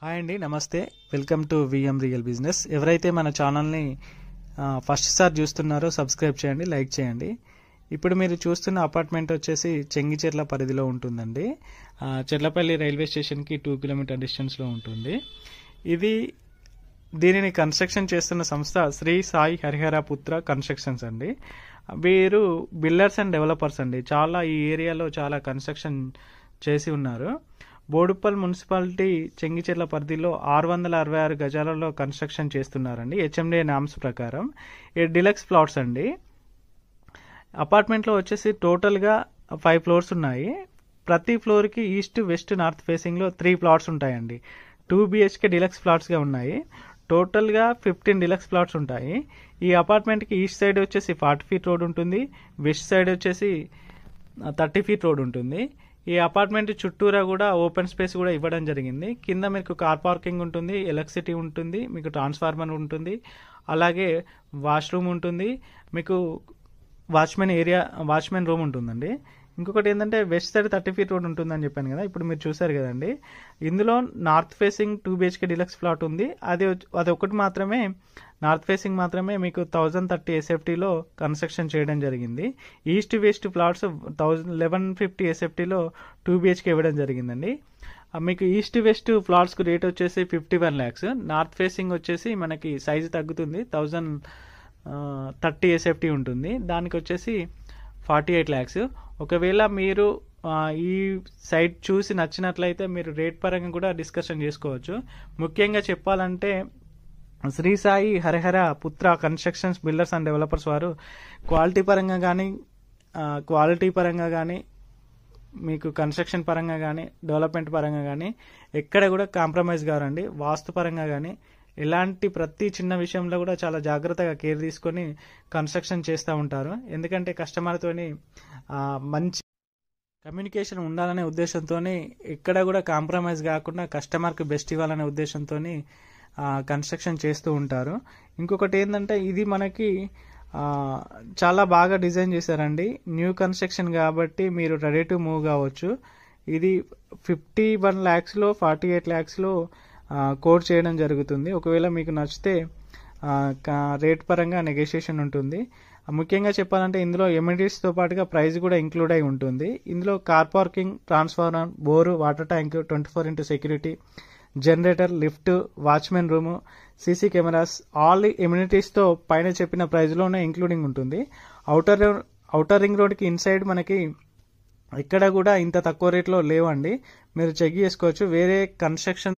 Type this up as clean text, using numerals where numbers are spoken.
Hi అండి, నమస్తే. Welcome to VM real business. ఎవరైతే మన ఛానల్ని ఫస్ట్ సారి చూస్తున్నారో సబ్స్క్రైబ్ చేయండి, లైక్ చేయండి. ఇప్పుడు మీరు చూస్తున్న అపార్ట్మెంట్ వచ్చేసి చెంగిచెర్ల పరిధిలో ఉంటుందండి. చెర్లపల్లి రైల్వే స్టేషన్కి 2 కిలోమీటర్ డిస్టెన్స్లో ఉంటుంది. దీనిని కన్స్ట్రక్షన్ చేస్తున్న సంస్థ శ్రీ సాయి హరిహర పుత్ర కన్స్ట్రక్షన్స్ అండి. వీరు బిల్డర్స్ అండ్ డెవలపర్స్ అండి. ఈ ఏరియాలో చాలా కన్స్ట్రక్షన్ చేసి ఉన్నారు. బోడుప్పల్ మున్సిపాలిటీ చెంగిచెర్ల పరిధిలో 666 గజాలలో కన్స్ట్రక్షన్ చేస్తున్నారండి. హెచ్ఎండిఏ నామ్స్ ప్రకారం డిలక్స్ ప్లాట్స్ అండి. అపార్ట్మెంట్లో వచ్చేసి టోటల్గా 5 ఫ్లోర్స్ ఉన్నాయి. ప్రతి ఫ్లోర్కి ఈస్ట్, వెస్ట్, నార్త్ ఫేసింగ్లో 3 ప్లాట్స్ ఉంటాయండి. 2 BHK డిలక్స్ ప్లాట్స్గా ఉన్నాయి. టోటల్గా 15 డిలక్స్ ప్లాట్స్ ఉంటాయి. ఈ అపార్ట్మెంట్కి ఈస్ట్ సైడ్ వచ్చేసి 40 ఫీట్ రోడ్ ఉంటుంది, వెస్ట్ సైడ్ వచ్చేసి 30 ఫీట్ రోడ్ ఉంటుంది. ఈ అపార్ట్మెంట్ చుట్టూరా కూడా ఓపెన్ స్పేస్ కూడా ఇవ్వడం జరిగింది. కింద మీకు కార్ పార్కింగ్ ఉంటుంది, ఎలక్ట్రిసిటీ ఉంటుంది, మీకు ట్రాన్స్ఫార్మర్ ఉంటుంది, అలాగే వాష్రూమ్ ఉంటుంది, మీకు వాచ్మెన్ రూమ్ ఉంటుందండి. ఇంకొకటి ఏంటంటే వెస్ట్ సైడ్ 30 ఫీట్ రోడ్ ఉంటుందని చెప్పాను కదా, ఇప్పుడు మీరు చూసారు కదండి. ఇందులో north facing 2 BHK deluxe plot ఉంది. అది ఒకటి మాత్రమే, నార్త్ ఫేసింగ్ మాత్రమే మీకు 1030 SFTలో కన్స్ట్రక్షన్ చేయడం జరిగింది. ఈస్ట్ వెస్ట్ ప్లాట్స్ 1150 SFTలో 2 BHK ఇవ్వడం జరిగిందండి. మీకు ఈస్ట్ వెస్ట్ ప్లాట్స్కు రేట్ వచ్చేసి 51 lakhs. నార్త్ ఫేసింగ్ వచ్చేసి మనకి సైజు తగ్గుతుంది, 1030 SFT ఉంటుంది. దానికి వచ్చేసి 48 lakhs. ఒకవేళ మీరు ఈ సైట్ చూసి నచ్చినట్లయితే మీరు రేట్ పరంగా కూడా డిస్కషన్ చేసుకోవచ్చు. ముఖ్యంగా చెప్పాలంటే శ్రీ సాయి హరిహర పుత్ర కన్స్ట్రక్షన్స్ బిల్డర్స్ అండ్ డెవలపర్స్ వారు క్వాలిటీ పరంగా కానీ మీకు కన్స్ట్రక్షన్ పరంగా కానీ డెవలప్మెంట్ పరంగా కానీ ఎక్కడ కూడా కాంప్రమైజ్ కారండి. వాస్తు పరంగా కానీ ఎలాంటి ప్రతి చిన్న విషయంలో కూడా చాలా జాగ్రత్తగా కేర్ తీసుకొని కన్స్ట్రక్షన్ చేస్తూ ఉంటారు. ఎందుకంటే కస్టమర్తోని మంచి కమ్యూనికేషన్ ఉండాలనే ఉద్దేశంతో ఎక్కడ కూడా కాంప్రమైజ్ కాకుండా కస్టమర్కి బెస్ట్ ఇవ్వాలనే ఉద్దేశంతో కన్స్ట్రక్షన్ చేస్తూ ఉంటారు. ఇంకొకటి ఏంటంటే ఇది మనకి చాలా బాగా డిజైన్ చేశారండి. న్యూ కన్స్ట్రక్షన్ కాబట్టి మీరు రెడీ టు మూవ్ కావచ్చు. ఇది 51 lakhsలో 48 lakhsలో కోట్ చేయడం జరుగుతుంది. ఒకవేళ మీకు నచ్చితే రేట్ పరంగా నెగోషియేషన్ ఉంటుంది. ముఖ్యంగా చెప్పాలంటే ఇందులో ఎమ్యూనిటీస్తో పాటుగా ప్రైస్ కూడా ఇంక్లూడ్ అయి ఉంటుంది. ఇందులో car parking, transformer, bore, water tank, 24x security, generator, lift, watchman room, CC cameras, all ఎమ్యూనిటీస్తో పైన చెప్పిన ప్రైస్లోనే ఇంక్లూడింగ్ ఉంటుంది. ఔటర్ రింగ్ రోడ్కి ఇన్సైడ్ మనకి ఇక్కడ కూడా ఇంత తక్కువ రేట్లో లేవండి. మీరు చెక్ చేసుకోవచ్చు. వేరే కన్స్ట్రక్షన్